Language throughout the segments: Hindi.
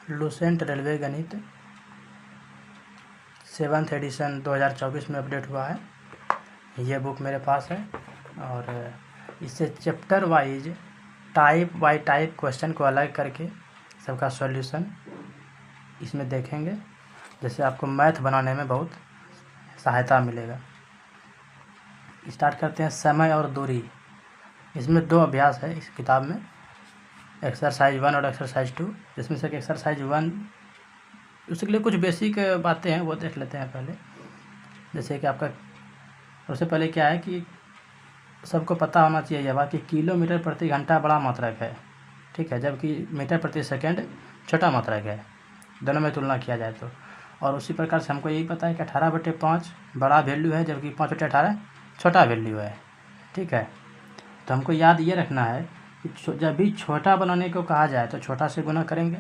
लुसेंट रेलवे गणित 7th एडिशन 2024 में अपडेट हुआ है। ये बुक मेरे पास है और इससे chapter wise type bye type question को अलग करके सबका सॉल्यूशन इसमें देखेंगे, जैसे आपको मैथ बनाने में बहुत सहायता मिलेगा। स्टार्ट करते हैं। समय और दूरी, इसमें 2 अभ्यास है इस किताब में, एक्सरसाइज 1 और एक्सरसाइज 2। जिसमें से एक्सरसाइज 1 उसके लिए कुछ बेसिक बातें हैं वो देख लेते हैं पहले। जैसे कि आपका सबसे पहले क्या है कि सबको पता होना चाहिए यह बात कि किलोमीटर प्रति घंटा बड़ा मात्रक है, ठीक है, जबकि मीटर प्रति सेकंड छोटा मात्रक है, दोनों में तुलना किया जाए तो। और उसी प्रकार से हमको यही पता है कि 18/5 बड़ा वैल्यू है, जबकि 5/18 छोटा वैल्यू है, ठीक है। तो हमको याद ये रखना है कि जब भी छोटा बनाने को कहा जाए तो छोटा से गुना करेंगे,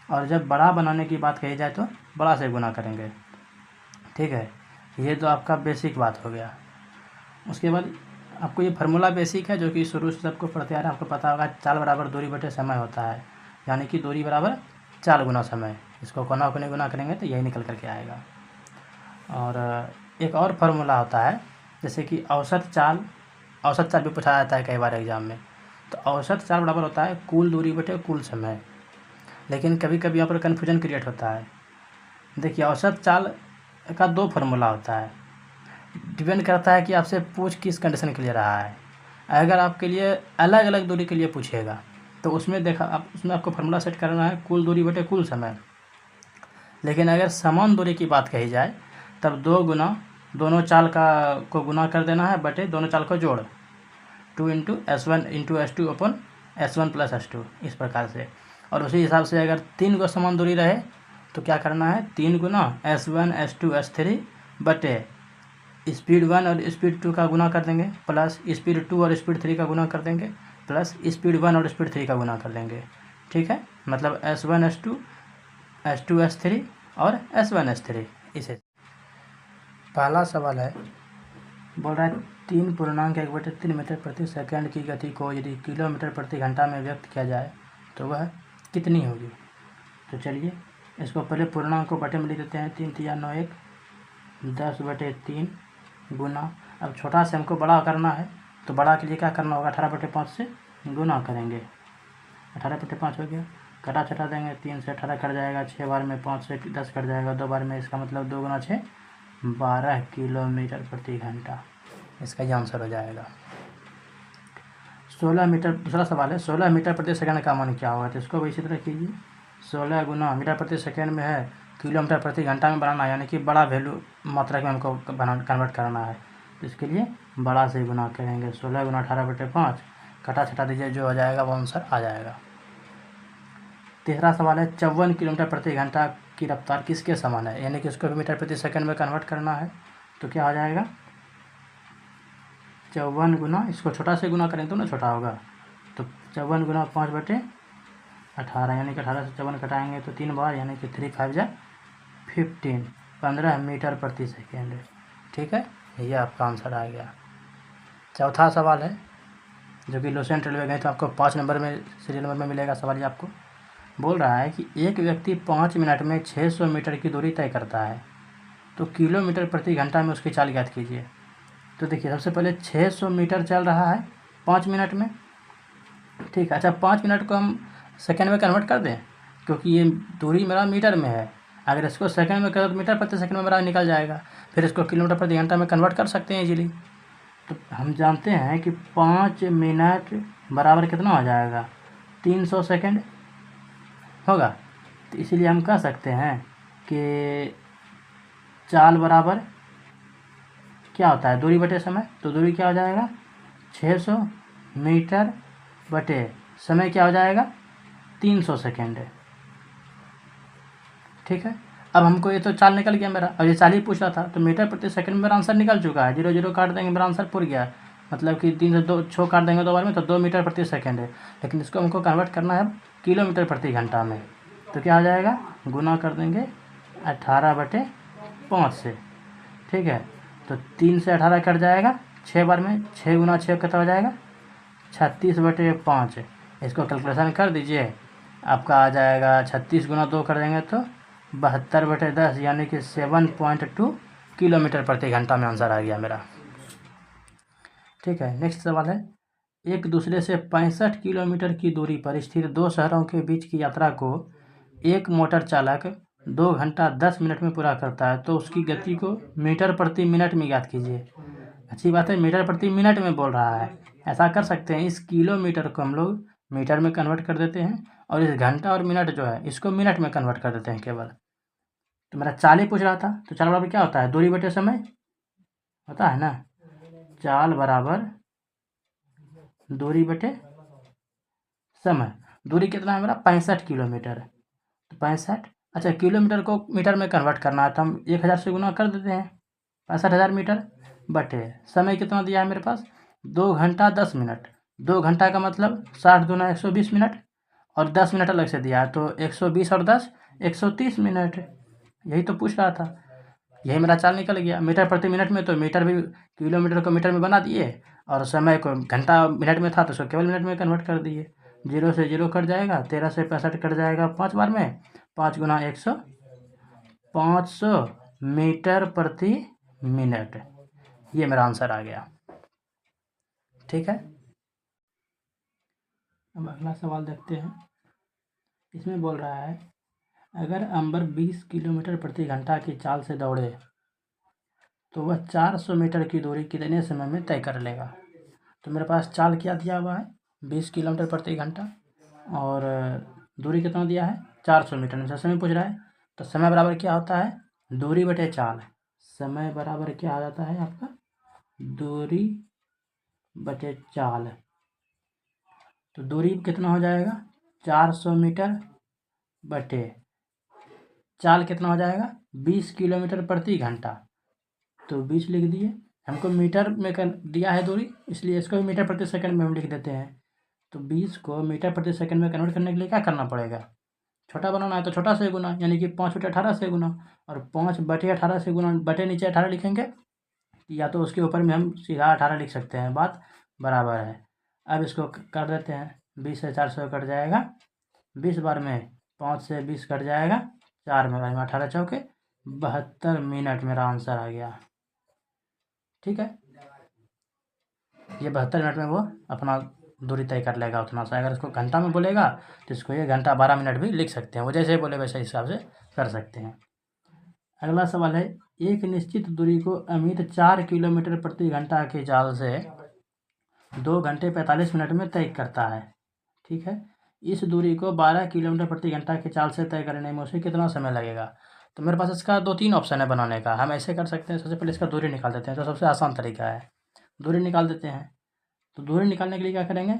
और जब बड़ा बनाने की बात कही जाए तो बड़ा से गुना करेंगे, ठीक है। ये तो आपका बेसिक बात हो गया। उसके बाद आपको ये फार्मूला बेसिक है जो कि शुरू से सबको पढ़ते आ रहे हैं, आपको पता होगा चाल बराबर दूरी बटे समय होता है, यानी कि दूरी बराबर चाल गुना समय। इसको कोना कोने गुना करेंगे तो यही निकल करके आएगा। और एक और फार्मूला होता है जैसे कि औसत चाल भी पूछा जाता है कई बार एग्जाम में। तो औसत चाल बराबर होता है कुल दूरी बटे कुल समय। लेकिन कभी कभी यहाँ पर कन्फ्यूजन क्रिएट होता है। देखिए, औसत चाल का 2 फार्मूला होता है, डिपेंड करता है कि आपसे पूछ किस कंडीशन के लिए रहा है। अगर आपके लिए अलग अलग दूरी के लिए पूछेगा तो उसमें उसमें आपको फार्मूला सेट करना है कुल दूरी बटे कुल समय। लेकिन अगर समान दूरी की बात कही जाए तब 2 गुना दोनों चाल को गुना कर देना है बटे दोनों चाल को जोड़ 2 × S1 × S2 अपन S1 + S2 इस प्रकार से। और उसी हिसाब से अगर 3 को समान दूरी रहे तो क्या करना है 3 गुना S1 S2 S3 बटे स्पीड 1 और स्पीड 2 का गुना कर देंगे, प्लस स्पीड 2 और स्पीड 3 का गुना कर देंगे, प्लस स्पीड 1 और स्पीड 3 का गुना कर देंगे, ठीक है। मतलब S1 S2 S2 S3 और S1 S3। इसे पहला सवाल है, बोल रहा है 3.1/3 मीटर प्रति सेकंड की गति को यदि किलोमीटर प्रति घंटा में व्यक्त किया जाए तो वह कितनी होगी। तो चलिए इसको पहले पूर्णांक को बटे में लिख देते हैं। 3 × 9 = 1 10/3 गुना। अब छोटा से हमको बड़ा करना है तो बड़ा के लिए क्या करना होगा 18/5 से गुना करेंगे। 18/5 हो गया, कटा छटा देंगे, 3 से 18 कट जाएगा, 6 बार में 5 से 10 कट जाएगा, 2 बार में, इसका मतलब 2 × 6 = 12 किलोमीटर प्रति घंटा। इसका ये आंसर हो जाएगा। 16 मीटर, दूसरा सवाल है 16 मीटर प्रति सेकंड का मान क्या होगा। तो इसको भी इसी तरह कीजिए। 16 गुना मीटर प्रति सेकंड में है, किलोमीटर प्रति घंटा में बनाना है, यानी कि बड़ा वैल्यू मात्रा में हमको कन्वर्ट करना है, तो इसके लिए बड़ा से गुना करेंगे। 16 गुना 18/5 कटा छटा दीजिए, जो हो जाएगा वो आंसर आ जाएगा। तीसरा सवाल है 54 किलोमीटर प्रति घंटा की रफ्तार किसके समान है, यानी कि इसको भी मीटर प्रति सेकंड में कन्वर्ट करना है। तो क्या हो जाएगा 54 गुना, इसको छोटा से गुना करें तो ना छोटा होगा, तो 54 गुना 5/18, यानी कि 18 से 54 कटाएंगे तो 3 बार, यानी कि 3 × 5 = 15, 15 मीटर प्रति सेकेंड, ठीक है। ये आपका आंसर आ गया। चौथा सवाल है जो कि लुसेंट रेलवे गए तो आपको 5 नंबर में सीरियल नंबर में मिलेगा सवाल। ये आपको बोल रहा है कि एक व्यक्ति 5 मिनट में 600 मीटर की दूरी तय करता है, तो किलोमीटर प्रति घंटा में उसकी चाल ज्ञात कीजिए। तो देखिए सबसे पहले 600 मीटर चल रहा है 5 मिनट में, ठीक है। अच्छा, 5 मिनट को हम सेकंड में कन्वर्ट कर दें, क्योंकि ये दूरी मेरा मीटर में है। अगर इसको सेकंड में करें तो मीटर प्रति सेकंड में मेरा निकल जाएगा, फिर इसको किलोमीटर प्रति घंटा में कन्वर्ट कर सकते हैं इजीली। तो हम जानते हैं कि 5 मिनट बराबर कितना हो जाएगा 300 सेकंड होगा। तो इसीलिए हम कह सकते हैं कि चाल बराबर क्या होता है दूरी बटे समय। तो दूरी क्या हो जाएगा 600 मीटर बटे समय क्या हो जाएगा 300 सेकेंड, ठीक है। अब हमको ये तो चाल निकल गया मेरा, और ये चाल ही पूछ रहा था, तो मीटर प्रति सेकंड में मेरा आंसर निकल चुका है। 0 0 काट देंगे मेरा आंसर पूर गया, मतलब कि 3 से 2 6 काट देंगे 2 बार में, तो 2 मीटर प्रति सेकंड है। लेकिन इसको हमको कन्वर्ट करना है किलोमीटर प्रति घंटा में, तो क्या हो जाएगा गुना कर देंगे 18/5 से, ठीक है। तो 3 से 18 कट जाएगा, 6 बार में, 6 गुना 6 कितना हो जाएगा 36/5। इसको कैलकुलेशन कर दीजिए, आपका आ जाएगा 36 गुना 2 कर देंगे तो 72/10 यानी कि 7.2 किलोमीटर प्रति घंटा में आंसर आ गया मेरा। ठीक है, नेक्स्ट सवाल है, एक दूसरे से 65 किलोमीटर की दूरी पर स्थित दो शहरों के बीच की यात्रा को एक मोटर चालक 2 घंटा 10 मिनट में पूरा करता है, तो उसकी गति को मीटर प्रति मिनट में ज्ञात कीजिए। अच्छी बात है, मीटर प्रति मिनट में बोल रहा है। ऐसा कर सकते हैं, इस किलोमीटर को हम लोग मीटर में कन्वर्ट कर देते हैं और इस घंटा और मिनट जो है इसको मिनट में कन्वर्ट कर देते हैं केवल। तो मेरा चाल ही पूछ रहा था, तो चाल बराबर क्या होता है, दूरी बटे समय होता है ना। चाल बराबर दूरी बटे समय। दूरी कितना है मेरा 65 किलोमीटर, तो 65, अच्छा किलोमीटर को मीटर में कन्वर्ट करना है तो हम 1000 से गुना कर देते हैं, 65,000 मीटर बटे समय कितना दिया है मेरे पास 2 घंटा 10 मिनट। 2 घंटा का मतलब 60 दूना 120 मिनट और 10 मिनट अलग से दिया है, तो 120 और 10 130 मिनट। यही तो पूछ रहा था, यही मेरा चाल निकल गया। मीटर प्रति मिनट में तो मीटर भी किलोमीटर को मीटर में बना दिए और समय को घंटा मिनट में था तो उसको केवल मिनट में कन्वर्ट कर दिए। 0 से 0 कट जाएगा, 13 से 65 कट जाएगा 5 बार में, 5 गुना 100, 500 मीटर प्रति मिनट। ये मेरा आंसर आ गया। ठीक है, अब अगला सवाल देखते हैं। इसमें बोल रहा है, अगर अंबर 20 किलोमीटर प्रति घंटा की चाल से दौड़े तो वह 400 मीटर की दूरी कितने समय में तय कर लेगा। तो मेरे पास चाल क्या दिया हुआ है 20 किलोमीटर प्रति घंटा और दूरी कितना दिया है 400 मीटर में समय पूछ रहा है। तो समय बराबर क्या होता है दूरी बटे चाल। समय बराबर क्या आ जाता है आपका दूरी बटे चाल। तो दूरी कितना हो जाएगा 400 मीटर बटे चाल कितना हो जाएगा 20 किलोमीटर प्रति घंटा। तो 20 लिख दिए, हमको मीटर में कर दिया है दूरी इसलिए इसको भी मीटर प्रति सेकंड में हम लिख देते हैं। तो 20 को मीटर प्रति सेकंड में कन्वर्ट करने के लिए क्या करना पड़ेगा, छोटा बनाना है तो छोटा से गुना, यानी कि 5 बटे 18 से गुना, और 5 बटे 18 से गुना, बटे नीचे 18 लिखेंगे या तो उसके ऊपर में हम सीधा 18 लिख सकते हैं, बात बराबर है। अब इसको कर देते हैं, 20 से 400 कट जाएगा, 20 बार में 5 से 20 कट जाएगा, 4 में 18 चौके 72 मिनट मेरा आंसर आ गया। ठीक है, ये 72 मिनट में वो अपना दूरी तय कर लेगा उतना सा। अगर इसको घंटा में बोलेगा तो इसको 1 घंटा 12 मिनट भी लिख सकते हैं, वो जैसे बोले वैसे हिसाब से कर सकते हैं। अगला सवाल है, एक निश्चित दूरी को अमित 4 किलोमीटर प्रति घंटा के चाल से 2 घंटे 45 मिनट में तय करता है। ठीक है, इस दूरी को 12 किलोमीटर प्रति घंटा के चाल से तय करने में उसे कितना समय लगेगा। तो मेरे पास इसका 2-3 ऑप्शन है बनाने का। हम ऐसे कर सकते हैं, सबसे पहले इसका दूरी निकाल देते हैं, तो सबसे आसान तरीका है दूरी निकाल देते हैं। तो दूरी निकालने के लिए क्या करेंगे,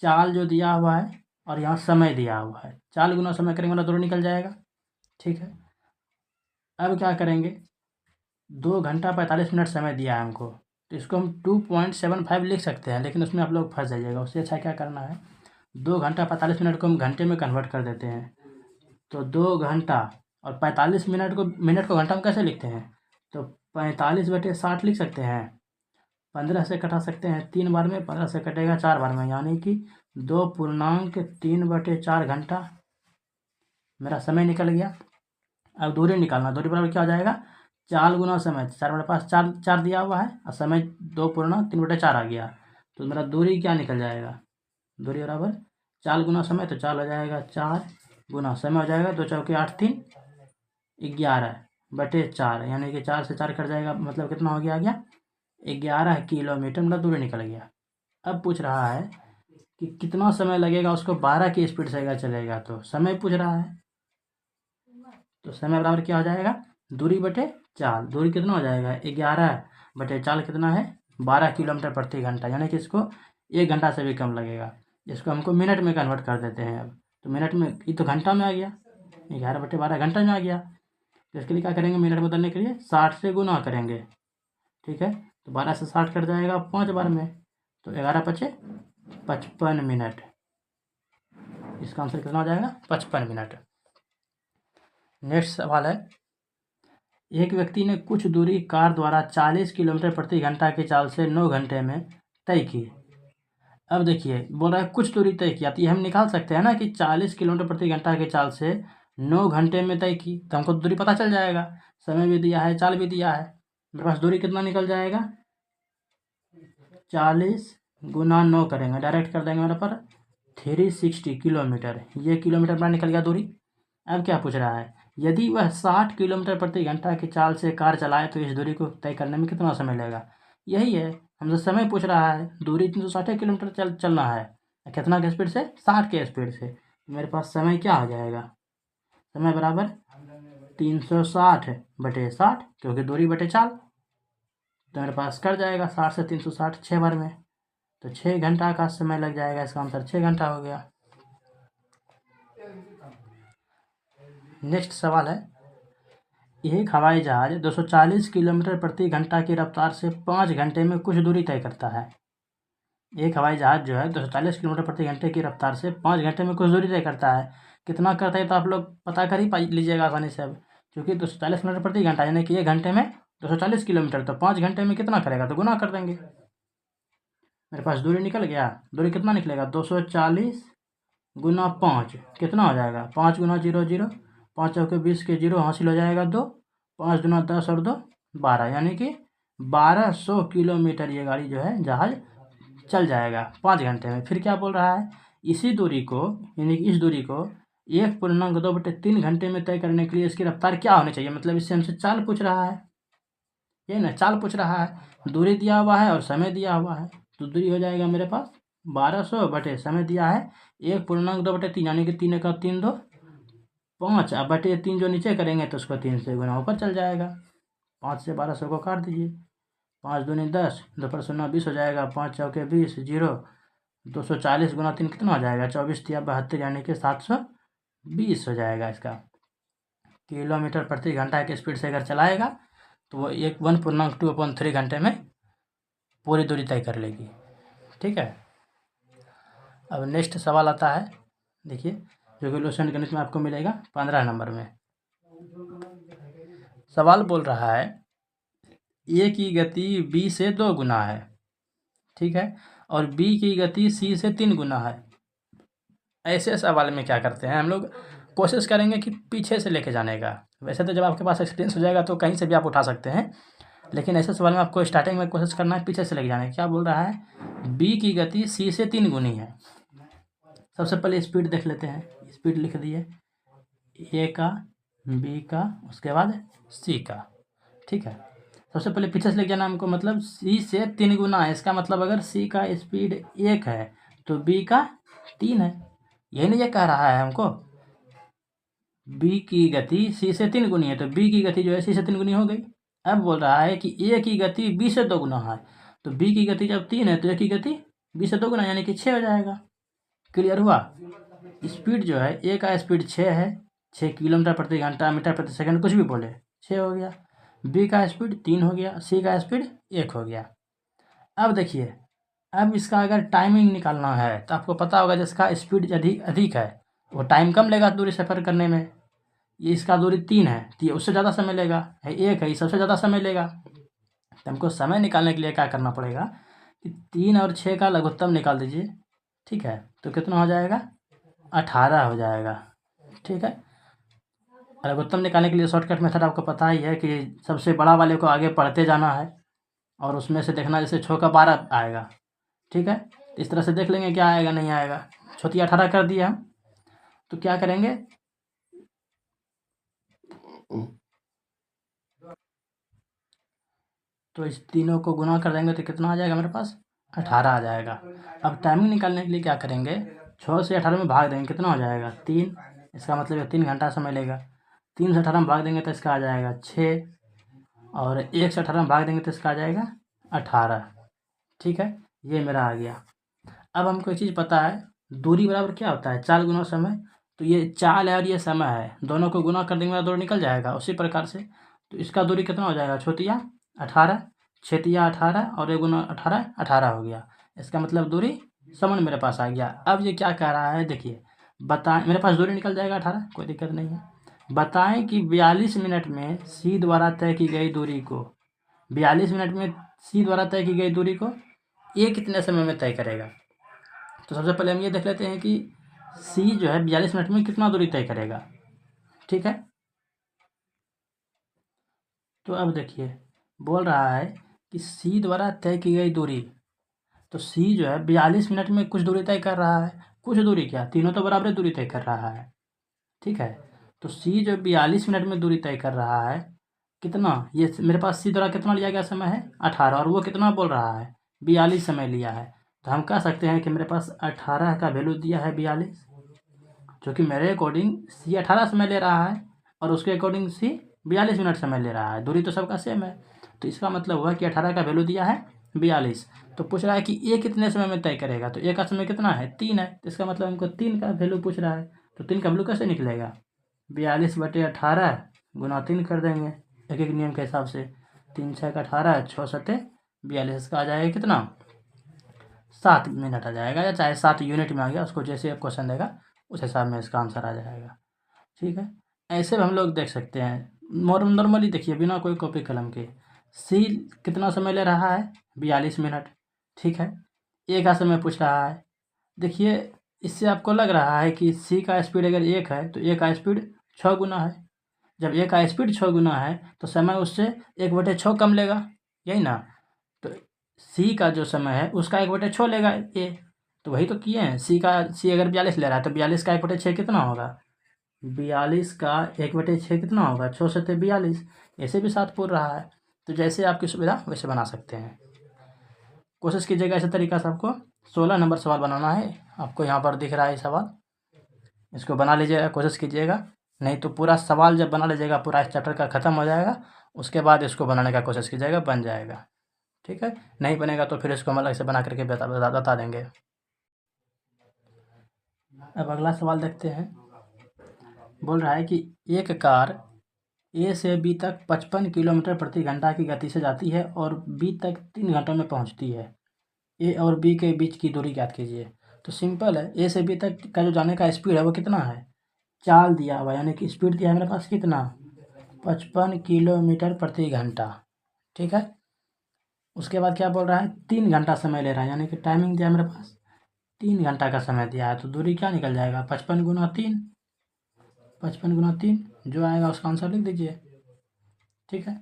चाल जो दिया हुआ है और यहाँ समय दिया हुआ है, चाल गुना समय करेंगे मतलब दूरी निकल जाएगा। ठीक है, अब क्या करेंगे 2 घंटा 45 मिनट समय दिया है हमको, तो इसको हम 2.75 लिख सकते हैं, लेकिन उसमें आप लोग फंस जाइएगा। उससे अच्छा क्या करना है 2 घंटा 45 मिनट को हम घंटे में कन्वर्ट कर देते हैं। तो 2 घंटा और 45 मिनट को घंटा में कैसे लिखते हैं, तो 45 बटे 60 लिख सकते हैं, 15 से कटा सकते हैं 3 बार में, 15 से कटेगा 4 बार में, यानी कि 2.3/4 घंटा मेरा समय निकल गया। अब दूरी निकालना, दूरी बराबर क्या हो जाएगा चाल गुना समय, 4 मेरे पास 4 दिया हुआ है और समय 2.3/4 आ गया, तो मेरा दूरी क्या निकल जाएगा, दूरी बराबर चाल गुना समय, तो चाल हो जाएगा 4 गुना समय हो जाएगा 2 चौके 8 3 11/4, यानी कि 4 से 4 कट जाएगा, मतलब कितना हो गया 11 किलोमीटर मतलब दूरी निकल गया। अब पूछ रहा है कि कितना समय लगेगा उसको 12 की स्पीड से अगर चलेगा, तो समय पूछ रहा है। तो समय बराबर क्या हो जाएगा दूरी बटे चाल, दूरी कितना हो जाएगा 11 बटे चाल कितना है 12 किलोमीटर प्रति घंटा, यानी कि इसको 1 घंटा से भी कम लगेगा। इसको हमको मिनट में कन्वर्ट कर देते हैं। अब तो मिनट में, ये तो घंटा में आ गया, 11/12 घंटा में आ गया। तो इसके लिए क्या करेंगे मिनट बदलने के लिए 60 से गुना करेंगे। ठीक है, तो 12 से 60 कट जाएगा 5 बार में, तो 11 पचे 55 मिनट। इसका आंसर कितना हो जाएगा 55 मिनट। नेक्स्ट सवाल है, एक व्यक्ति ने कुछ दूरी कार द्वारा 40 किलोमीटर प्रति घंटा की चाल से 9 घंटे में तय की। अब देखिए बोल रहा है कुछ दूरी तय किया, तो ये हम निकाल सकते हैं ना कि 40 किलोमीटर प्रति घंटा के चाल से 9 घंटे में तय की, तो हमको दूरी पता चल जाएगा। समय भी दिया है, चाल भी दिया है। मेरे पास दूरी कितना निकल जाएगा, 40 गुना 9 करेंगे, डायरेक्ट कर देंगे मेरे पर 360 किलोमीटर। ये किलोमीटर में निकल गया दूरी। अब क्या पूछ रहा है, यदि वह 60 किलोमीटर प्रति घंटा की चाल से कार चलाए तो इस दूरी को तय करने में कितना समय लगेगा। यही है, हमसे समय पूछ रहा है, दूरी 360 किलोमीटर चलना है, कितना के स्पीड से, 60 के स्पीड से। मेरे पास समय क्या हो जाएगा, समय बराबर 360/60, क्योंकि दूरी बटे चाल, तो मेरे पास कर जाएगा 60 से 360 6 बार में, तो 6 घंटा का समय लग जाएगा। इसका आंसर 6 घंटा हो गया। नेक्स्ट सवाल है, एक हवाई जहाज 240 किलोमीटर प्रति घंटा की रफ्तार से 5 घंटे में कुछ दूरी तय करता है। एक हवाई जहाज जो है 240 किलोमीटर प्रति घंटे की रफ्तार से 5 घंटे में कुछ दूरी तय करता है। कितना करता है तो आप लोग पता कर ही लीजिएगा आसानी से। अब क्योंकि 240 किलोमीटर प्रति घंटा यानी कि 1 घंटे में 240 किलोमीटर, तो 5 घंटे में कितना करेगा, तो गुना कर देंगे। मेरे पास दूरी निकल गया। दूरी कितना निकलेगा, 240 गुना 5 कितना हो जाएगा, 5 गुना 0 0, 5 चौके 20 के 0 हासिल हो जाएगा 2, 5 दुना 10 और 2 12, यानी कि 1200 किलोमीटर ये गाड़ी जो है जहाज चल जाएगा 5 घंटे में। फिर क्या बोल रहा है, इसी दूरी को यानी कि इस दूरी को 1.2/3 घंटे में तय करने के लिए इसकी रफ्तार क्या होनी चाहिए। मतलब इससे हमसे चाल पूछ रहा है, ये ना चाल पूछ रहा है। दूरी दिया हुआ है और समय दिया हुआ है, तो दूरी हो जाएगा मेरे पास 1200 बटे समय दिया है 1.2/3, यानी कि 3 का 3 2 5, अब बटे 3 जो नीचे करेंगे तो उसको 3 से गुना ऊपर चल जाएगा। 5 से 1200 को काट दीजिए, 5 दूनी 10, 2 पर 0 20 हो जाएगा, 5 चौके 20 0, 240 गुना 3 कितना हो जाएगा, 24 या 72, यानी कि 720 हो जाएगा। इसका किलोमीटर प्रति घंटा के स्पीड से अगर चलाएगा तो वो 1.2/3 घंटे में पूरी दूरी तय कर लेगी। ठीक है। अब नेक्स्ट सवाल आता है, देखिए, जो कि लोशन गणित में आपको मिलेगा 15 नंबर में। सवाल बोल रहा है, ए की गति बी से 2 गुना है, ठीक है, और बी की गति सी से 3 गुना है। ऐसे सवाल में क्या करते हैं हम लोग, कोशिश करेंगे कि पीछे से लेके जाने का। वैसे तो जब आपके पास एक्सपीरियंस हो जाएगा तो कहीं से भी आप उठा सकते हैं, लेकिन ऐसे सवाल में आपको स्टार्टिंग में कोशिश करना है पीछे से लेके जाने की। क्या बोल रहा है, बी की गति सी से 3 गुनी है। सबसे पहले स्पीड देख लेते हैं, स्पीड लिख दिए, ए का, बी का, उसके बाद सी का। ठीक है, सबसे पहले पीछे से लेके जाना हमको, मतलब सी से 3 गुना है। इसका मतलब अगर सी का स्पीड 1 है तो बी का 3 है। यही नहीं ये कह रहा है हमको, बी की गति सी से 3 गुनी है तो बी की गति जो है सी से 3 गुनी हो गई। अब बोल रहा है कि ए की गति बी से 2 गुना है, तो बी की गति जब 3 है तो ए की गति बी से 2 गुना यानी कि 6 हो जाएगा। क्लियर हुआ। स्पीड जो है, ए का स्पीड 6 है, 6 किलोमीटर प्रति घंटा, मीटर प्रति सेकंड, कुछ भी बोले, 6 हो गया। बी का स्पीड 3 हो गया, सी का स्पीड 1 हो गया। अब देखिए, अब इसका अगर टाइमिंग निकालना है तो आपको पता होगा जिसका स्पीड अधिक है वो टाइम कम लेगा दूरी सफ़र करने में। ये इसका दूरी 3 है तो ये उससे ज़्यादा समय लेगा, 1 है ये सबसे ज़्यादा समय लेगा। तो हमको समय निकालने के लिए क्या करना पड़ेगा कि 3 और 6 का लघुत्तम निकाल दीजिए। ठीक है, तो कितना हो जाएगा, 18 हो जाएगा। ठीक है, लघुत्तम निकालने के लिए शॉर्टकट मेथड आपको पता ही है कि सबसे बड़ा वाले को आगे पढ़ते जाना है और उसमें से देखना जैसे 6 का 12 आएगा। ठीक है, इस तरह से देख लेंगे क्या आएगा नहीं आएगा। छोटी 18 कर दिया हम, तो क्या करेंगे, तो इस तीनों को गुना कर देंगे तो कितना आ जाएगा मेरे पास, 18 आ जाएगा। अब टाइमिंग निकालने के लिए क्या करेंगे, 6 से 18 में भाग देंगे, कितना हो जाएगा 3, इसका मतलब 3 घंटा समय लेगा। 3 से 18 में भाग देंगे तो इसका आ जाएगा 6, और 1 से 18 में भाग देंगे तो इसका आ जाएगा 18। ठीक है, ये मेरा आ गया। अब हमको एक चीज़ पता है, दूरी बराबर क्या होता है, चाल गुना समय। तो ये चाल है और ये समय है, दोनों को गुना कर देंगे मेरा दूरी निकल जाएगा। उसी प्रकार से तो इसका दूरी कितना हो जाएगा, छोटिया 18, छेतिया 18 और 1 गुना 18, 18 हो गया। इसका मतलब दूरी समन मेरे पास आ गया। अब ये क्या कह रहा है, देखिए, बताएं, मेरे पास दूरी निकल जाएगा 18, कोई दिक्कत नहीं है। बताएं कि 42 मिनट में सी द्वारा तय की गई दूरी को, 42 मिनट में सी द्वारा तय की गई दूरी को ए कितने समय में तय करेगा। तो सबसे पहले हम ये देख लेते हैं कि सी जो है 42 मिनट में कितना दूरी तय करेगा। ठीक है, तो अब देखिए बोल रहा है कि सी द्वारा तय की गई दूरी, तो सी जो है 42 मिनट में कुछ दूरी तय कर रहा है। कुछ दूरी क्या, तीनों तो बराबर दूरी तय कर रहा है। ठीक है, तो सी जो 42 मिनट में दूरी तय कर रहा है, कितना, ये मेरे पास सी द्वारा कितना लिया गया समय है 18, और वो कितना बोल रहा है 42 समय लिया है। तो हम कह सकते हैं कि मेरे पास 18 का वैल्यू दिया है 42, जो कि मेरे अकॉर्डिंग सी 18 समय ले रहा है और उसके अकॉर्डिंग सी 42 मिनट समय ले रहा है। दूरी तो सबका सेम है, तो इसका मतलब हुआ कि 18 का वैल्यू दिया है 42। तो पूछ रहा है कि ए कितने समय में तय करेगा, तो ए का समय कितना है 3 है, तो इसका मतलब हमको 3 का वैल्यू पूछ रहा है। तो 3 का वैल्यू कैसे निकलेगा, 42/18 गुना 3 कर देंगे एक एक नियम के हिसाब से। 3 6 का 18, 6 7 42, इसका आ जाएगा कितना 7 मिनट आ जाएगा, या चाहे 7 यूनिट में आ गया, उसको जैसे क्वेश्चन देगा उस हिसाब में इसका आंसर आ जाएगा। ठीक है, ऐसे भी हम लोग देख सकते हैं। नॉर्मली देखिए बिना कोई कॉपी कलम के, सी कितना समय ले रहा है 42 मिनट। ठीक है, ए का समय पूछ रहा है। देखिए इससे आपको लग रहा है कि सी का स्पीड अगर 1 है तो ए का स्पीड 6 गुना है। जब ए का स्पीड 6 गुना है तो समय उससे 1/6 कम लेगा, यही ना। तो सी का जो समय है उसका 1/6 लेगा ए, तो वही तो किए हैं। सी अगर 42 ले रहा है तो 42 का 1/6 कितना होगा, 42 का 1/6 कितना होगा, 6 7 42। ऐसे भी 7 पूर रहा है, तो जैसे आपकी सुविधा वैसे बना सकते हैं। कोशिश कीजिएगा इसी तरीका से आपको 16 नंबर सवाल बनाना है। आपको यहाँ पर दिख रहा है सवाल, इसको बना लीजिएगा, कोशिश कीजिएगा। नहीं तो पूरा सवाल जब बना लीजिएगा पूरा इस चैप्टर का ख़त्म हो जाएगा, उसके बाद इसको बनाने का कोशिश कीजिएगा, बन जाएगा। ठीक है, नहीं बनेगा तो फिर इसको हम अलग से बना करके बता देंगे। अब अगला सवाल देखते हैं। बोल रहा है कि एक कार ए से बी तक 55 किलोमीटर प्रति घंटा की गति से जाती है और बी तक 3 घंटों में पहुंचती है। ए और बी के बीच की दूरी ज्ञात कीजिए। तो सिंपल है, ए से बी तक का जो जाने का स्पीड है वो कितना है, चाल दिया हुआ, यानी कि स्पीड दिया है मेरे पास कितना 55 किलोमीटर प्रति घंटा। ठीक है, उसके बाद क्या बोल रहा है 3 घंटा समय ले रहा है, यानी कि टाइमिंग दिया है मेरे पास 3 घंटा का समय दिया है। तो दूरी क्या निकल जाएगा 55 गुना 3, 55 गुना 3 जो आएगा उसका आंसर लिख दीजिए। ठीक है,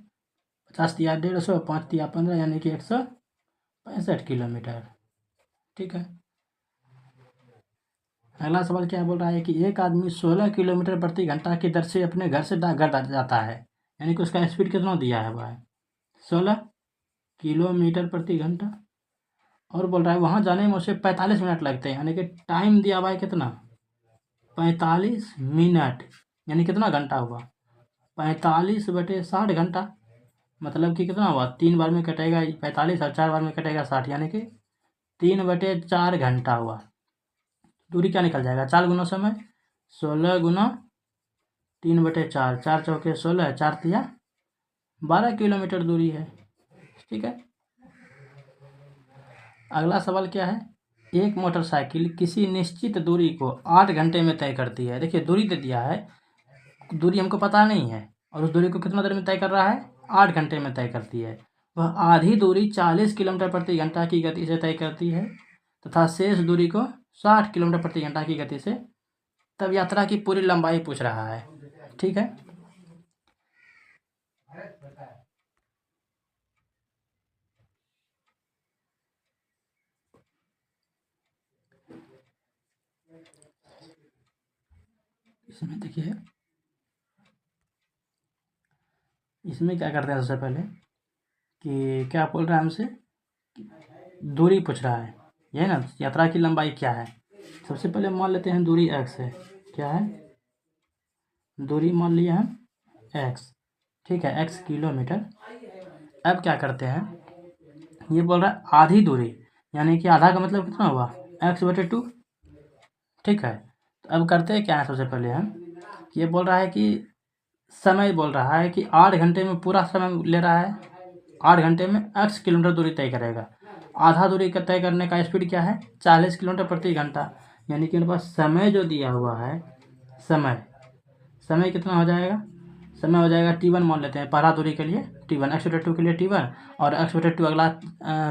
50 दिया 150, 5 दिया 15, यानी कि 165 किलोमीटर। ठीक है, अगला सवाल क्या बोल रहा है कि एक आदमी 16 किलोमीटर प्रति घंटा की दर से अपने घर से डाकघर जाता है, यानी कि उसका स्पीड कितना दिया है, वह है 16 किलोमीटर प्रति घंटा, और बोल रहा है वहाँ जाने में उसे 45 मिनट लगते हैं, यानी कि टाइम दिया हुआ है कितना 45 मिनट, यानी कितना घंटा हुआ 45/60 घंटा। मतलब कि कितना हुआ 3 बार में कटेगा 45 और 4 बार में कटेगा 60, यानी कि 3/4 घंटा हुआ। दूरी क्या निकल जाएगा, 4 गुना समय, 16 गुना 3/4, 4 चौके 16, 4 तिया 12 किलोमीटर दूरी है। ठीक है, अगला सवाल क्या है, एक मोटरसाइकिल किसी निश्चित दूरी को 8 घंटे में तय करती है। देखिए दूरी दे दिया है, दूरी हमको पता नहीं है, और उस दूरी को कितना देर में तय कर रहा है 8 घंटे में तय करती है। वह आधी दूरी 40 किलोमीटर प्रति घंटा की गति से तय करती है तथा शेष दूरी को 60 किलोमीटर प्रति घंटा की गति से। तब यात्रा की पूरी लंबाई पूछ रहा है। ठीक है, इसमें देखिए, इसमें क्या करते हैं सबसे पहले कि क्या बोल रहा है हमसे, दूरी पूछ रहा है, यह ना यात्रा की लंबाई क्या है। सबसे पहले मान लेते हैं दूरी x है, क्या है दूरी मान लिया हम x। ठीक है, x किलोमीटर। अब क्या करते हैं, ये बोल रहा है आधी दूरी, यानी कि आधा का मतलब कितना हुआ x/2। ठीक है, तो अब करते हैं क्या है, सबसे पहले हम ये बोल रहा है कि समय बोल रहा है कि 8 घंटे में पूरा समय ले रहा है, 8 घंटे में x किलोमीटर दूरी तय करेगा। आधा दूरी का तय करने का स्पीड क्या है 40 किलोमीटर प्रति घंटा, यानी कि मेरे पास समय जो दिया हुआ है, समय कितना हो जाएगा, समय हो जाएगा t1 मान लेते हैं पहला दूरी के लिए t1, x/2 के लिए t1 और x/2 अगला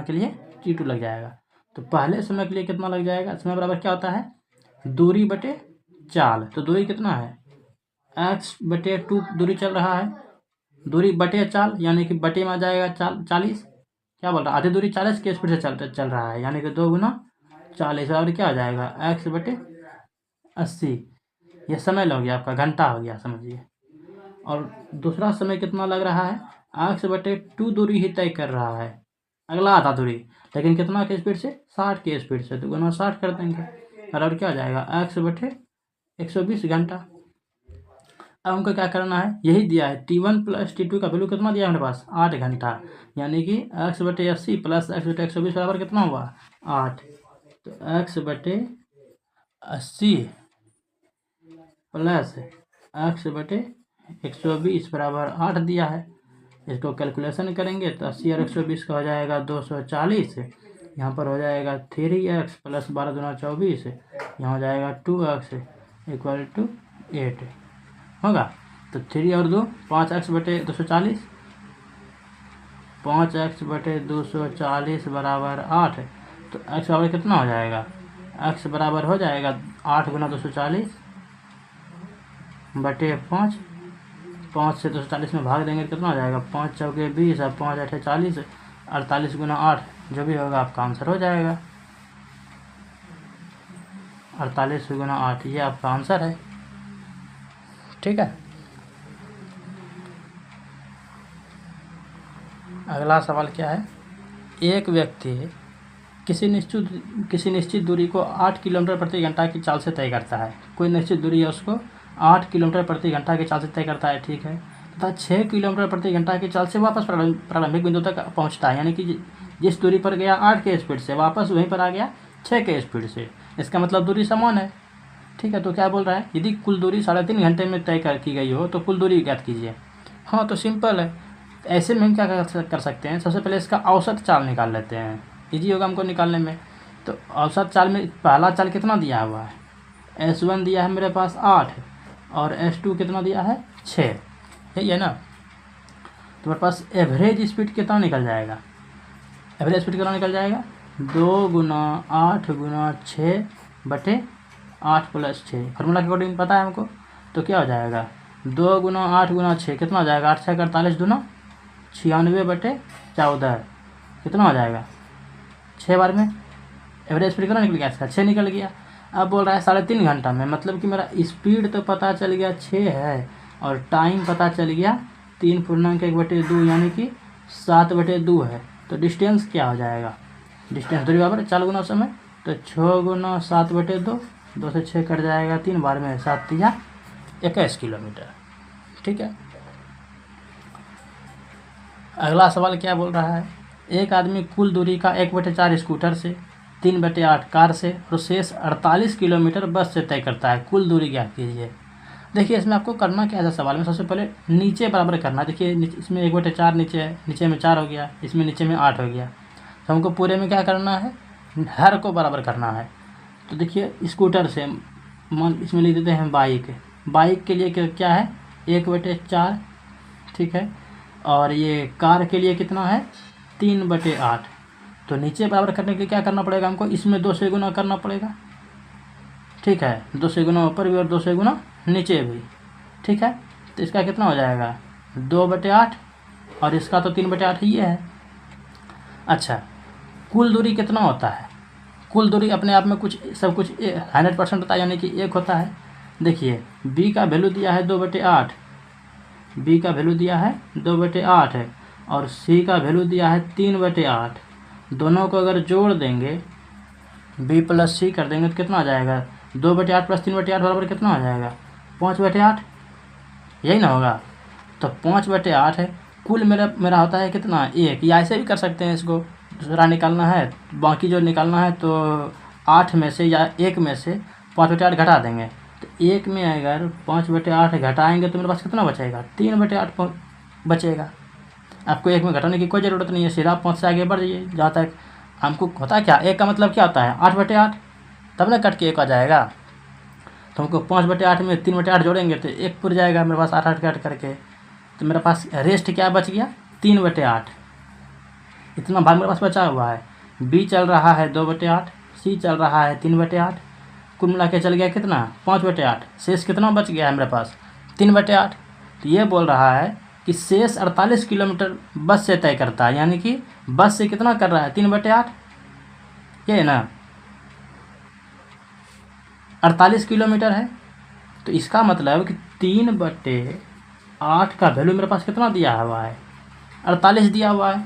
के लिए t2 लग जाएगा। तो पहले समय के लिए कितना लग जाएगा, समय बराबर क्या होता है, दूरी बटे चाल। तो दूरी कितना है, x/2 दूरी चल रहा है, दूरी बटे चाल यानी कि बटे में आ जाएगा 40, क्या बोल रहा है, आधी दूरी 40 के स्पीड से चल रहा है, यानी कि 2 गुना 40 और क्या हो जाएगा x/80। यह समय लग गया आपका, घंटा हो गया समझिए। और दूसरा समय कितना लग रहा है, x/2 दूरी ही तय कर रहा है, अगला आधा दूरी, लेकिन कितना के स्पीड से, 60 के स्पीड से, तो गुना 60 कर देंगे और क्या हो जाएगा x/120 घंटा। अब हमको क्या करना है, यही दिया है t1 + t2 का वैल्यू कितना दिया है हमारे पास, 8 घंटा, यानी कि x/80 + x/120 बराबर कितना हुआ, 8। तो x/80 + x/120 बराबर 8 दिया है। इसको कैलकुलेशन करेंगे तो 80 और 120 का हो जाएगा 240, यहाँ पर हो जाएगा 3x + 12 दूना 24, यहाँ हो जाएगा 2x = 8 होगा। तो 3 और 2 5x/240, 5x/240 बराबर 8। तो x बराबर कितना हो जाएगा, x बराबर हो जाएगा 8 गुना 240 बटे 5, 5 से 240 में भाग देंगे कितना हो जाएगा, 5 चौके 20 और 5 8 40, 48 गुना 8 जो भी होगा आपका आंसर हो जाएगा, 48 गुना 8 ये आपका आंसर है। ठीक है, अगला सवाल क्या है, एक व्यक्ति किसी निश्चित दूरी को 8 किलोमीटर प्रति घंटा की चाल से तय करता है। कोई निश्चित दूरी है उसको 8 किलोमीटर प्रति घंटा की चाल से तय करता है, ठीक है, तथा 6 किलोमीटर प्रति घंटा की चाल से वापस प्रारंभिक बिंदु तक पहुंचता है, यानी कि जिस दूरी पर गया 8 के स्पीड से वापस वहीं पर आ गया 6 के स्पीड से, इसका मतलब दूरी समान है। ठीक है, तो क्या बोल रहा है, यदि कुल दूरी 3.5 घंटे में तय की गई हो तो कुल दूरी ज्ञात कीजिए। हाँ, तो सिंपल है, ऐसे में हम क्या कर सकते हैं, सबसे पहले इसका औसत चाल निकाल लेते हैं, इजी होगा हमको निकालने में। तो औसत चाल में पहला चाल कितना दिया हुआ है, S1 दिया है मेरे पास 8 और S2 कितना दिया है 6, यही है ना। तो मेरे पास एवरेज स्पीड कितना निकल जाएगा, एवरेज स्पीड कितना निकल जाएगा, 2 गुना 8 गुना 6 बटे 8 + 6, फार्मूला के अकॉर्डिंग पता है हमको। तो क्या हो जाएगा, 2 गुना 8 गुना 6 कितना हो जाएगा, 8 6 48 दूना 96 बटे 14 कितना हो जाएगा, 6 बार में एवरेज स्पीड कितना निकल गया इसका, 6 निकल गया। अब बोल रहा है 3.5 घंटा में, मतलब कि मेरा स्पीड तो पता चल गया 6 है और टाइम पता चल गया 3.1/2 यानी कि 7/2 है। तो डिस्टेंस क्या हो जाएगा, डिस्टेंस दूरी बराबर 4 गुना समय, तो 6 गुना 7/2, 2 से 6 कट जाएगा 3 बार में, 7 या 21 किलोमीटर। ठीक है, अगला सवाल क्या बोल रहा है, एक आदमी कुल दूरी का 1/4 स्कूटर से, 3/8 कार से और शेष 48 किलोमीटर बस से तय करता है, कुल दूरी ज्ञात कीजिए। देखिए इसमें आपको करना क्या है, सवाल में सबसे पहले नीचे बराबर करना। देखिए इसमें 1/4 नीचे है, नीचे में 4 हो गया, इसमें नीचे में 8 हो गया, तो हमको पूरे में क्या करना है, हर को बराबर करना है। तो देखिए स्कूटर से इसमें लिख देते हैं बाइक के लिए क्या है 1/4, ठीक है, और ये कार के लिए कितना है 3/8। तो नीचे बराबर करने के लिए क्या करना पड़ेगा हमको, इसमें 2 से गुना करना पड़ेगा, ठीक है, 2 से गुना ऊपर भी और 2 से गुना नीचे भी, ठीक है। तो इसका कितना हो जाएगा 2/8 और इसका तो 3/8 ही है। अच्छा, कुल दूरी कितना होता है, कुल दूरी अपने आप में सब कुछ 100% होता है, यानी कि 1 होता है। देखिए b का वैल्यू दिया है 2/8, b का वैल्यू दिया है 2/8 है और c का वैल्यू दिया है 3/8। दोनों को अगर जोड़ देंगे b + c कर देंगे तो कितना आ जाएगा, 2/8 + 3/8 बराबर कितना आ जाएगा 5/8, यही ना होगा। तो 5/8 है, कुल मेरा होता है कितना 1, या ऐसे भी कर सकते हैं, इसको दूसरा निकालना है, बाकी जो निकालना है तो 8 में से या 1 में से 5/8 घटा देंगे। तो 1 में अगर 5/8 घटाएंगे तो मेरे पास कितना बचेगा 3/8 बचेगा। आपको 1 में घटाने की कोई ज़रूरत नहीं है, सीधा 5 से आगे बढ़ जाइए। जहाँ तक हमको होता है क्या, 1 का मतलब क्या होता है 8/8, तब ना कट के 1 आ जाएगा। तो हमको 5/8 में 3/8 जोड़ेंगे तो 1 पुर जाएगा मेरे पास 8 कट करके। तो मेरे पास रेस्ट क्या बच गया 3/8, इतना भाग मेरे पास बचा हुआ है। बी चल रहा है 2/8, सी चल रहा है 3/8, कुल मिला के चल गया कितना 5/8, शेष कितना बच गया है मेरे पास 3/8। तो ये बोल रहा है कि शेष 48 किलोमीटर बस से तय करता है, यानी कि बस से कितना कर रहा है 3/8, ये है ना 48 किलोमीटर है। तो इसका मतलब कि 3/8 का वैल्यू मेरे पास कितना दिया हुआ है 48 दिया हुआ है।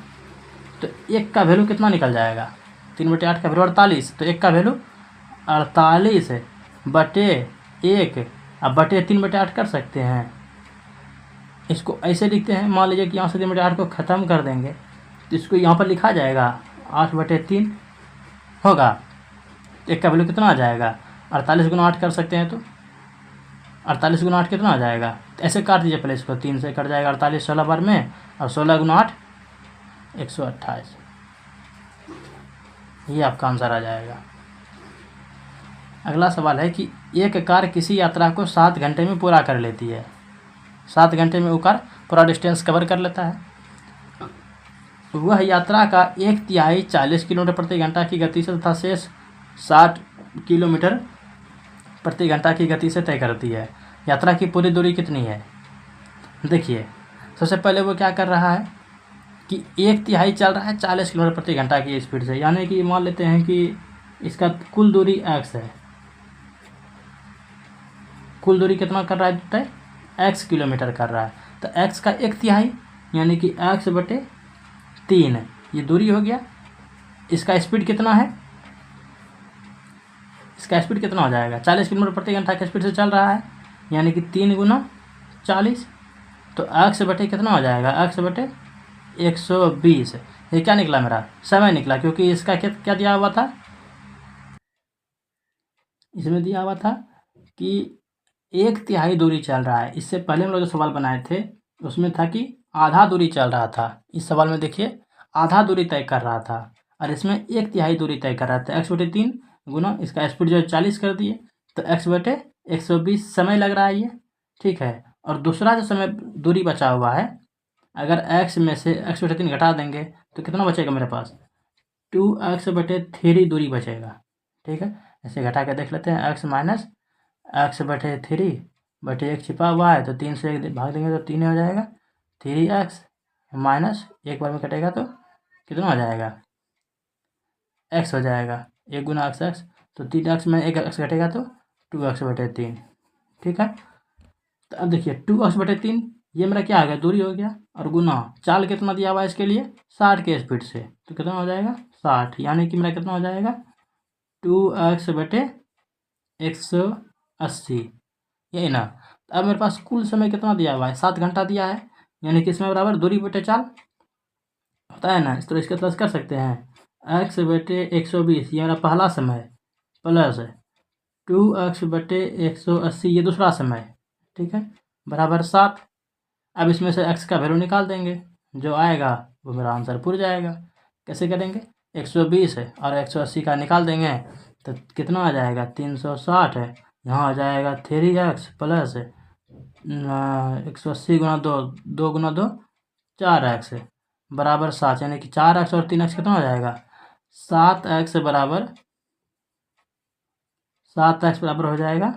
तो एक का वैल्यू कितना निकल जाएगा 3/8 का वैल्यू 48, तो एक का वैल्यू 48/1 अब बटे 3/8 कर सकते हैं। इसको ऐसे लिखते हैं, मान लीजिए कि यहाँ से 3/8 को ख़त्म कर देंगे तो इसको यहाँ पर लिखा जाएगा 8/3 होगा। एक का वैल्यू कितना आ जाएगा 48 गुना 8 कर सकते हैं, तो 48 गुना 8 कितना आ जाएगा, तो ऐसे काट दीजिए पहले इसको, 3 से कट जाएगा 48 16 बार में, और 16 गुना 8 128, ये आपका आंसर आ जाएगा। अगला सवाल है कि एक कार किसी यात्रा को 7 घंटे में पूरा कर लेती है। 7 घंटे में वो कार पूरा डिस्टेंस कवर कर लेता है। वह यात्रा का 1/3 40 किलोमीटर प्रति घंटा की गति से तथा शेष 60 किलोमीटर प्रति घंटा की गति से तय करती है। यात्रा की पूरी दूरी कितनी है। देखिए सबसे पहले वो क्या कर रहा है कि 1/3 चल रहा है 40 किलोमीटर प्रति घंटा की स्पीड से, यानी कि मान लेते हैं कि इसका कुल दूरी x है। कुल दूरी कितना कर रहा है तय x किलोमीटर कर रहा है, तो x का 1/3 यानी कि x/3 ये दूरी हो गया। इसका स्पीड कितना है, इसका स्पीड कितना हो जाएगा 40 किलोमीटर प्रति घंटा की स्पीड से चल रहा है, यानी कि 3 गुना 40, तो x/, कितना हो जाएगा x/120। ये क्या निकला मेरा समय निकला, क्योंकि इसका क्या दिया हुआ था, इसमें दिया हुआ था कि 1/3 दूरी चल रहा है। इससे पहले हम लोग जो सवाल बनाए थे उसमें था कि आधा दूरी चल रहा था। इस सवाल में देखिए आधा दूरी तय कर रहा था, और इसमें 1/3 दूरी तय कर रहा था। x/3 गुना इसका स्पीड जो है 40 कर दिए, तो x/120 समय लग रहा है ये, ठीक है। और दूसरा जो समय दूरी बचा हुआ है, अगर x में से x/3 घटा देंगे तो कितना बचेगा मेरे पास 2x/3 दूरी बचेगा, ठीक है। ऐसे घटा के देख लेते हैं, x माइनस x/3/1 छिपा हुआ है, तो 3 से 1 भाग देंगे तो 3 हो जाएगा, 3x माइनस 1 बार में कटेगा तो कितना हो जाएगा x हो जाएगा, 1 गुना x, तो 3x में 1x घटेगा तो 2x/3, ठीक है। तो अब देखिए 2x/3 ये मेरा क्या आ गया दूरी हो गया, और गुना चाल कितना दिया हुआ है इसके लिए 60 के स्पीड से, तो कितना हो जाएगा 60, यानी कि मेरा कितना हो जाएगा 2x/180, यही ना। तो अब मेरे पास कुल समय कितना दिया हुआ है 7 घंटा दिया है, यानी कि इसमें बराबर दूरी बटे चाल होता है ना, इस तरह इसके प्लस कर सकते हैं, x/120 ये मेरा पहला समय प्लस 2x/180 ये दूसरा समय, ठीक है, बराबर 7। अब इसमें से x का वैल्यू निकाल देंगे, जो आएगा वो मेरा आंसर पूरा जाएगा। कैसे करेंगे 120 है और 180 का निकाल देंगे तो कितना आ जाएगा 360 है, यहाँ आ जाएगा 3x प्लस 180 गुना 2, 2 गुना 2 4x बराबर 7, यानी कि 4x और 3x कितना हो जाएगा 7x बराबर 7x बराबर हो जाएगा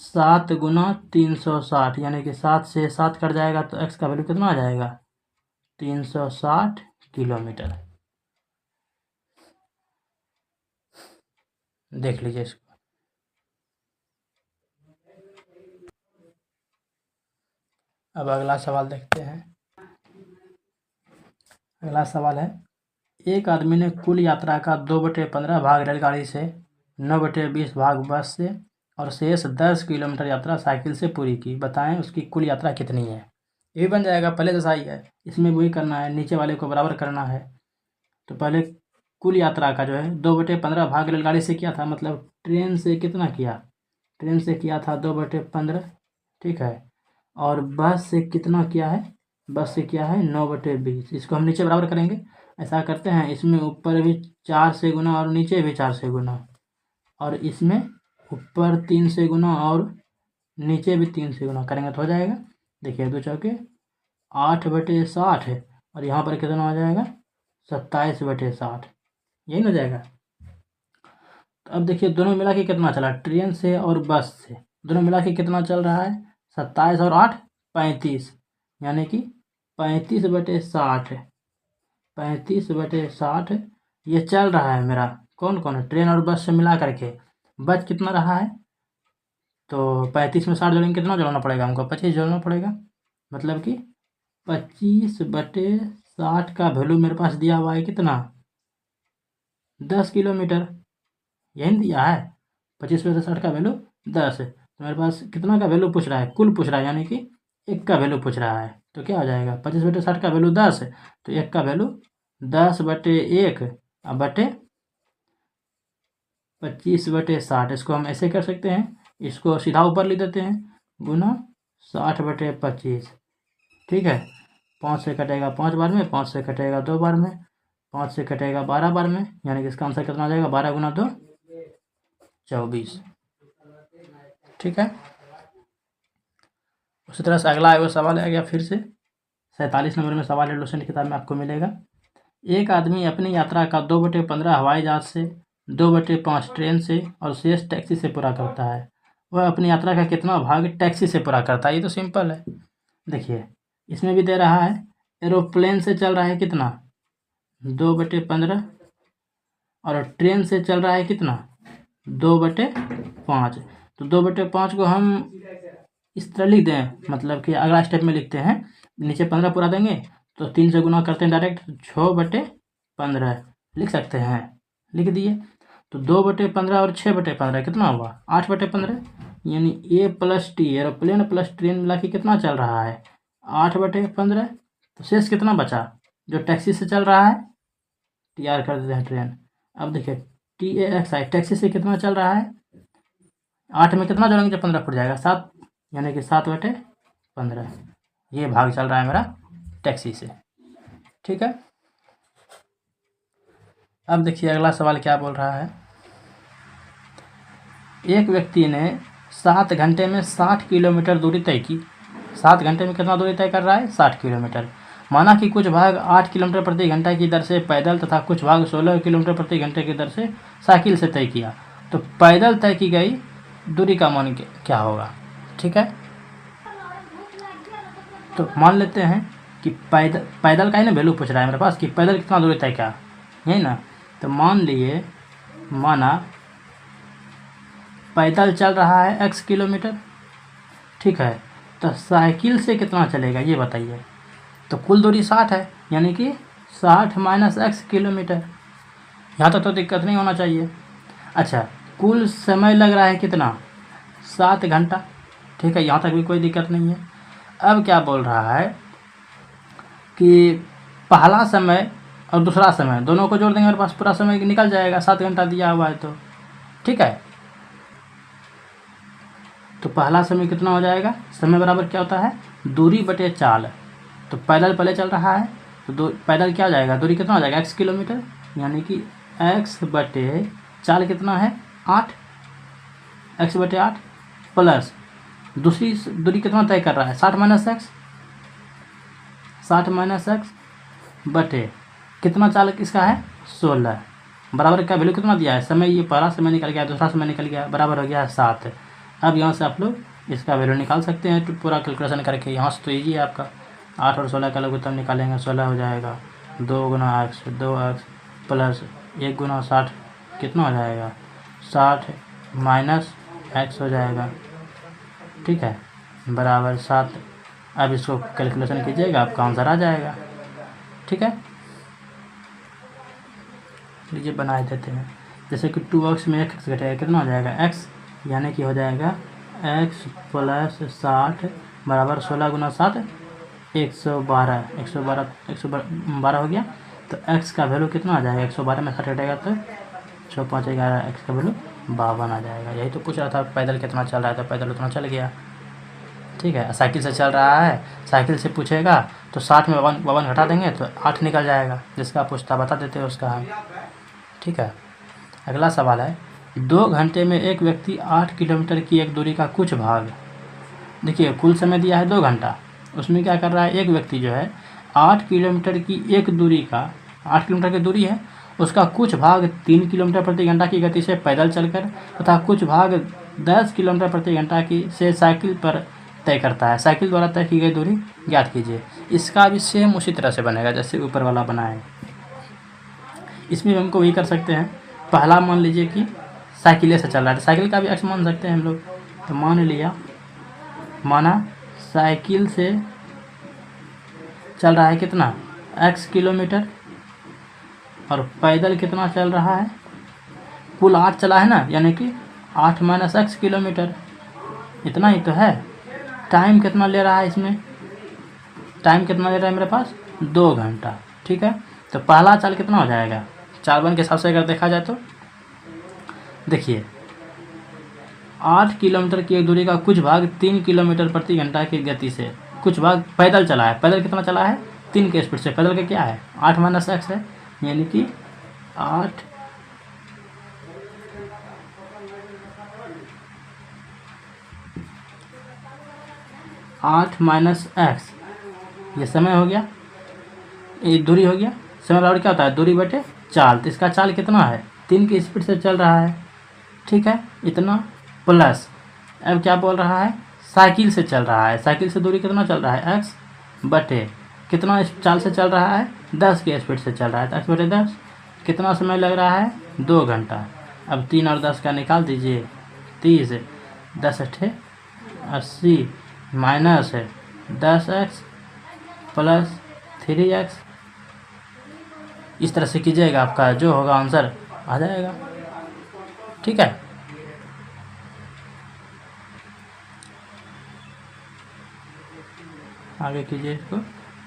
7 गुना 360, यानी कि 7 से 7 कट जाएगा तो x का वैल्यू कितना आ जाएगा 360 किलोमीटर। देख लीजिए इसको। अब अगला सवाल देखते हैं। अगला सवाल है, एक आदमी ने कुल यात्रा का 2/15 भाग रेलगाड़ी से, 9/20 भाग बस से और शेष 10 किलोमीटर यात्रा साइकिल से पूरी की। बताएं उसकी कुल यात्रा कितनी है। ये भी बन जाएगा, पहले जैसा ही है, इसमें वही करना है, नीचे वाले को बराबर करना है। तो पहले कुल यात्रा का जो है 2/15 भाग रेलगाड़ी से किया था, मतलब ट्रेन से कितना किया, ट्रेन से किया था 2/15, ठीक है। और बस से कितना किया है, बस से किया है 9/20। इसको हम नीचे बराबर करेंगे, ऐसा करते हैं, इसमें ऊपर भी 4 से गुना और नीचे भी 4 से गुना, और इसमें ऊपर 3 से गुना और नीचे भी 3 से गुना करेंगे तो हो जाएगा। देखिए 2 चौके 8/60 है, और यहाँ पर कितना हो जाएगा 27/60, यही ना हो जाएगा। तो अब देखिए दोनों मिला के कितना चला, ट्रेन से और बस से दोनों मिला के कितना चल रहा है, 27 और 8 35, यानी कि 35/60, 35/60 ये चल रहा है मेरा। कौन कौन है, ट्रेन और बस से मिला करके। बच कितना रहा है, तो 35 में 60 जोड़ेंगे, कितना जोड़ना पड़ेगा हमको, 25 जोड़ना पड़ेगा। मतलब कि 25/60 का वैल्यू मेरे पास दिया हुआ है कितना, 10 किलोमीटर, यही दिया है। 25/60 का वैल्यू 10 है, तो मेरे पास कितना का वैल्यू पूछ रहा है, कुल पूछ रहा है, यानी कि 1 का वैल्यू पूछ रहा है। तो क्या हो जाएगा, 25/60 का वैल्यू 10 है, तो 1 का वैल्यू 10/1 बटे 25/60। इसको हम ऐसे कर सकते हैं, इसको सीधा ऊपर लिख देते हैं, गुना 60/25। ठीक है, 5 से कटेगा 5 बार में, 5 से कटेगा 2 बार में, 5 से कटेगा 12 बार में, यानी कि इसका आंसर कितना आ जाएगा, 12 गुना 2 24। ठीक है, उसी तरह से अगला वो सवाल आ गया फिर से 47 नंबर में सवाल है, लोशन की किताब में आपको मिलेगा। एक आदमी अपनी यात्रा का 2/15 हवाई जहाज से, 2/5 ट्रेन से और शेष टैक्सी से पूरा करता है। वह अपनी यात्रा का कितना भाग टैक्सी से पूरा करता है। ये तो सिंपल है, देखिए इसमें भी दे रहा है, एरोप्लेन से चल रहा है कितना, 2/15, और ट्रेन से चल रहा है कितना, 2/5। तो 2/5 को हम इस तरह लिख दें, मतलब कि अगला स्टेप में लिखते हैं, नीचे 15 पूरा देंगे तो 3 से गुना करते हैं डायरेक्ट, 6/15 लिख सकते हैं, लिख दिए। तो 2/15 और 6/15 कितना हुआ, 8/15, यानी A plus T, aeroplane plus train मिला के कितना चल रहा है, 8/15। तो शेष कितना बचा, जो टैक्सी से चल रहा है, टी आर कर देते हैं ट्रेन। अब देखिए T A x I, taxi से कितना चल रहा है, 8 में कितना जोड़ेंगे जब 15 फुट जाएगा, 7, यानी कि 7/15 ये भाग चल रहा है मेरा टैक्सी से। ठीक है, अब देखिए अगला सवाल क्या बोल रहा है। एक व्यक्ति ने 7 घंटे में 60 किलोमीटर दूरी तय की। 7 घंटे में कितना दूरी तय कर रहा है, 60 किलोमीटर। माना कि कुछ भाग 8 किलोमीटर प्रति घंटा की दर से पैदल तथा कुछ भाग 16 किलोमीटर प्रति घंटे की दर से साइकिल से तय किया। तो पैदल तय की गई दूरी का मान क्या होगा। ठीक है, तो मान लेते हैं कि पैदल का ही ना वैल्यू पूछ रहा है मेरे पास, कि पैदल कितना दूरी तय किया, यही ना। तो मान लिए, माना पैदल चल रहा है x किलोमीटर, ठीक है, तो साइकिल से कितना चलेगा ये बताइए। तो कुल दूरी 60 है, यानी कि 60 माइनस x किलोमीटर। यहाँ तक तो दिक्कत नहीं होना चाहिए। अच्छा, कुल समय लग रहा है कितना, 7 घंटा। ठीक है, यहाँ तक भी कोई दिक्कत नहीं है। अब क्या बोल रहा है कि पहला समय और दूसरा समय दोनों को जोड़ देंगे, मेरे पास पूरा समय निकल जाएगा, 7 घंटा दिया हुआ है तो। ठीक है, तो पहला समय कितना हो जाएगा, समय बराबर क्या होता है, दूरी बटे चाल। तो पैदल पहले चल रहा है, तो पैदल क्या हो जाएगा, दूरी कितना हो जाएगा, x किलोमीटर, यानी कि x बटे चाल कितना है, 8, x/8 प्लस दूसरी दूरी कितना तय कर रहा है, 60 माइनस एक्स, 60 माइनस एक्स बटे कितना चाल किसका है, 16, बराबर का वैल्यू कितना दिया है, समय ये पहला समय निकल गया, दूसरा समय निकल गया, बराबर हो गया 7। अब यहाँ से आप लोग इसका वैल्यू निकाल सकते हैं, तो पूरा कैलकुलेशन करके। यहाँ से तो ईजी है आपका, 8 और 16 का लघुत्तम निकालेंगे, 16 हो जाएगा, 2 गुना x, 2x प्लस 1 गुना 60 कितना हो जाएगा, 60 माइनस x हो जाएगा। ठीक है, बराबर 7। अब इसको कैलकुलेशन कीजिएगा, आपका आंसर आ जाएगा। ठीक है, लीजिए बनाए देते हैं। जैसे कि 2x में 1x घटेगा, कितना हो जाएगा, x, यानी कि हो जाएगा x प्लस 60 बराबर 16 गुना 7 112, 112 हो गया। तो x का वैल्यू कितना आ जाएगा, 112 में 60 घटेगा तो 6 5 11, x का वैल्यू 52 आ जाएगा। यही तो पूछ रहा था, पैदल कितना चल रहा है, तो पैदल उतना चल गया। ठीक है, साइकिल से चल रहा है, साइकिल से पूछेगा तो 60 में 52 घटा देंगे तो 8 निकल जाएगा, जिसका पूछता बता देते हैं उसका हम। ठीक है, अगला सवाल है, 2 घंटे में एक व्यक्ति 8 किलोमीटर की एक दूरी का कुछ भाग, देखिए कुल समय दिया है 2 घंटा, उसमें क्या कर रहा है, एक व्यक्ति जो है 8 किलोमीटर की एक दूरी का 8 किलोमीटर की दूरी है, उसका कुछ भाग 3 किलोमीटर प्रति घंटा की गति से पैदल चलकर तथा कुछ भाग 10 किलोमीटर प्रति घंटा की से साइकिल पर तय करता है। साइकिल द्वारा तय की गई दूरी ज्ञात कीजिए। इसका भी सेम उसी तरह से बनेगा जैसे ऊपर वाला बना है। इसमें हमको वही कर सकते हैं। पहला मान लीजिए कि साइकिल से चल रहा है, साइकिल का भी एक्स मान सकते हैं हम लोग। तो मान लिया, माना साइकिल से चल रहा है कितना, x किलोमीटर, और पैदल कितना चल रहा है, कुल 8 चला है ना, यानी कि 8 - x किलोमीटर, इतना ही तो है। टाइम कितना ले रहा है इसमें, टाइम कितना ले रहा है मेरे पास, 2 घंटा। ठीक है, तो पहला चाल कितना हो जाएगा, 4 के हिसाब से अगर देखा जाए तो देखिए 8 किलोमीटर की एक दूरी का कुछ भाग 3 किलोमीटर प्रति घंटा की गति से कुछ भाग पैदल चला है। पैदल कितना चला है, 3 के स्पीड से। पैदल का क्या है, 8 - x है, यानी कि 8 - x, ये समय हो गया, ये दूरी हो गया। समय बराबर क्या होता है, दूरी बटे चाल। तो इसका चाल कितना है, 3 की स्पीड से चल रहा है। ठीक है, इतना प्लस, अब क्या बोल रहा है, साइकिल से चल रहा है। साइकिल से दूरी कितना चल रहा है, x बटे कितना चाल से चल रहा है, 10 की स्पीड से चल रहा है। तो x बटे 10, कितना समय लग रहा है, 2 घंटा। अब 3 और 10 का निकाल दीजिए, 30, 10 अठे 80 माइनस 10x प्लस 3x। इस तरह से कीजिएगा, आपका जो होगा आंसर आ जाएगा। ठीक है, आगे कीजिए इसको।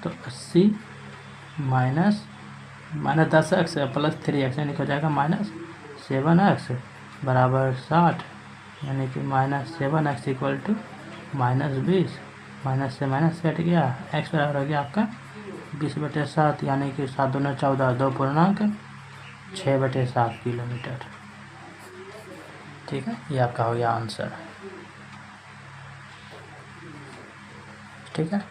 तो 80 माइनस 10x प्लस 3x, यानी कि हो जाएगा -7x बराबर 60, यानी कि -7x इक्वल टू -20। माइनस से माइनस कट गया, x बराबर हो गया आपका 20/7, यानी कि 7 दूना 14, 2.6/7 किलोमीटर। ठीक है, ये आपका हो गया आंसर। ठीक है।